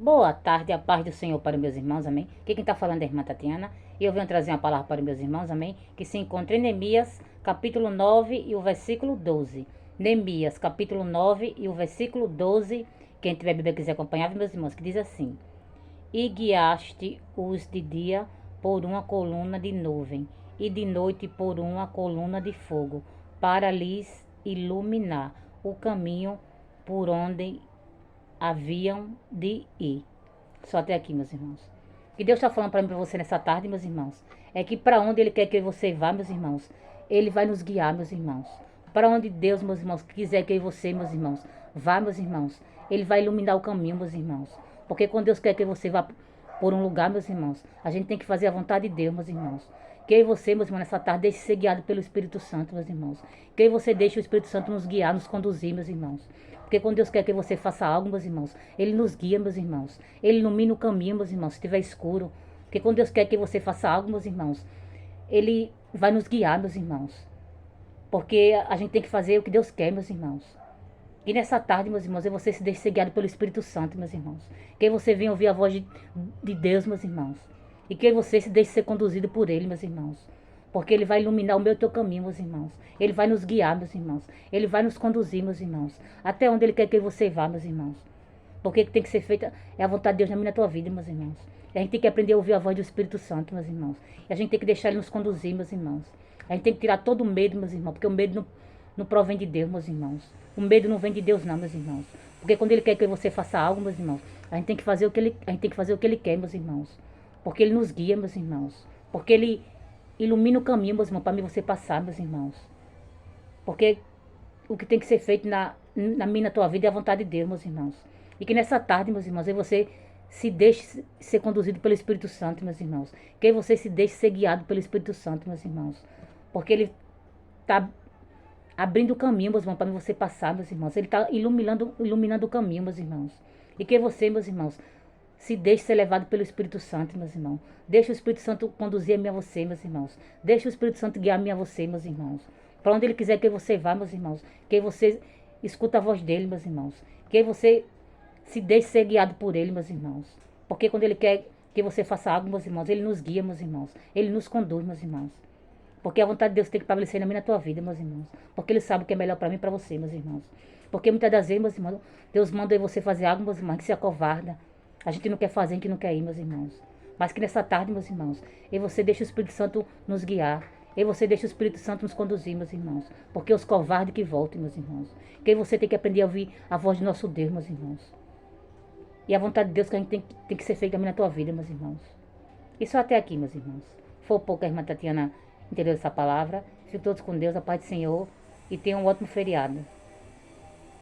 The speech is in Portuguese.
Boa tarde, a paz do Senhor para meus irmãos, amém? Aqui quem está falando é a irmã Tatiana e eu venho trazer uma palavra para meus irmãos, amém? Que se encontra em Neemias, capítulo 9 e o versículo 12. Neemias, capítulo 9 e o versículo 12. Quem tiver Bíblia e quiser acompanhar, meus irmãos, que diz assim: E guiaste-os de dia por uma coluna de nuvem, e de noite por uma coluna de fogo, para lhes iluminar o caminho por onde haviam de ir. Só até aqui, meus irmãos. O que Deus está falando para mim, para você nessa tarde, meus irmãos, é que para onde Ele quer que você vá, meus irmãos, Ele vai nos guiar, meus irmãos. Para onde Deus, meus irmãos, quiser que você, meus irmãos, vá, meus irmãos, Ele vai iluminar o caminho, meus irmãos. Porque quando Deus quer que você vá por um lugar, meus irmãos, a gente tem que fazer a vontade de Deus, meus irmãos. Que eu e você, meus irmãos, nessa tarde, deixe ser guiado pelo Espírito Santo, meus irmãos. Que eu e você deixe o Espírito Santo nos guiar, nos conduzir, meus irmãos. Porque quando Deus quer que você faça algo, meus irmãos, Ele nos guia, meus irmãos. Ele ilumina o caminho, meus irmãos, se estiver escuro. Porque quando Deus quer que você faça algo, meus irmãos, Ele vai nos guiar, meus irmãos. Porque a gente tem que fazer o que Deus quer, meus irmãos. E nessa tarde, meus irmãos, você se deixe ser guiado pelo Espírito Santo, meus irmãos. Que você venha ouvir a voz de Deus, meus irmãos. E que você se deixe ser conduzido por Ele, meus irmãos. Porque Ele vai iluminar o meu e o teu caminho, meus irmãos. Ele vai nos guiar, meus irmãos. Ele vai nos conduzir, meus irmãos. Até onde Ele quer que você vá, meus irmãos. Porque o que tem que ser feita é a vontade de Deus na minha e na tua vida, meus irmãos. E a gente tem que aprender a ouvir a voz do Espírito Santo, meus irmãos. E a gente tem que deixar Ele nos conduzir, meus irmãos. A gente tem que tirar todo o medo, meus irmãos. Porque o medo não provém de Deus, meus irmãos. O medo não vem de Deus, não, meus irmãos. Porque quando Ele quer que você faça algo, meus irmãos, a gente tem que fazer o que Ele quer, meus irmãos. Porque Ele nos guia, meus irmãos. Porque Ele ilumina o caminho, meus irmãos, para mim você passar, meus irmãos. Porque o que tem que ser feito na minha, na tua vida é a vontade de Deus, meus irmãos. E que nessa tarde, meus irmãos, você se deixe ser conduzido pelo Espírito Santo, meus irmãos. Que você se deixe ser guiado pelo Espírito Santo, meus irmãos. Porque Ele está abrindo o caminho, meus irmãos, para você passar, meus irmãos. Ele está iluminando o caminho, meus irmãos. E que você, meus irmãos, se deixe ser levado pelo Espírito Santo, meus irmãos. Deixe o Espírito Santo conduzir a mim a você, meus irmãos. Deixe o Espírito Santo guiar a mim a você, meus irmãos. Para onde Ele quiser que você vá, meus irmãos. Que você escuta a voz dEle, meus irmãos. Que você se deixe ser guiado por Ele, meus irmãos. Porque quando Ele quer que você faça algo, meus irmãos, Ele nos guia, meus irmãos. Ele nos conduz, meus irmãos. Porque a vontade de Deus tem que prevalecer na minha e na tua vida, meus irmãos. Porque Ele sabe o que é melhor para mim e para você, meus irmãos. Porque muitas das vezes, meus irmãos, Deus manda você fazer algo, meus irmãos, que se acovarda. A gente não quer fazer, a gente não quer ir, meus irmãos. Mas que nessa tarde, meus irmãos, e você deixa o Espírito Santo nos guiar. E você deixa o Espírito Santo nos conduzir, meus irmãos. Porque os covardes que voltem, meus irmãos. Que você tem que aprender a ouvir a voz do nosso Deus, meus irmãos. E a vontade de Deus que a gente tem que ser feita na minha na tua vida, meus irmãos. E só até aqui, meus irmãos. Foi pouco a irmã Tatiana entendeu essa palavra. Fiquem todos com Deus, a paz do Senhor. E tenham um ótimo feriado.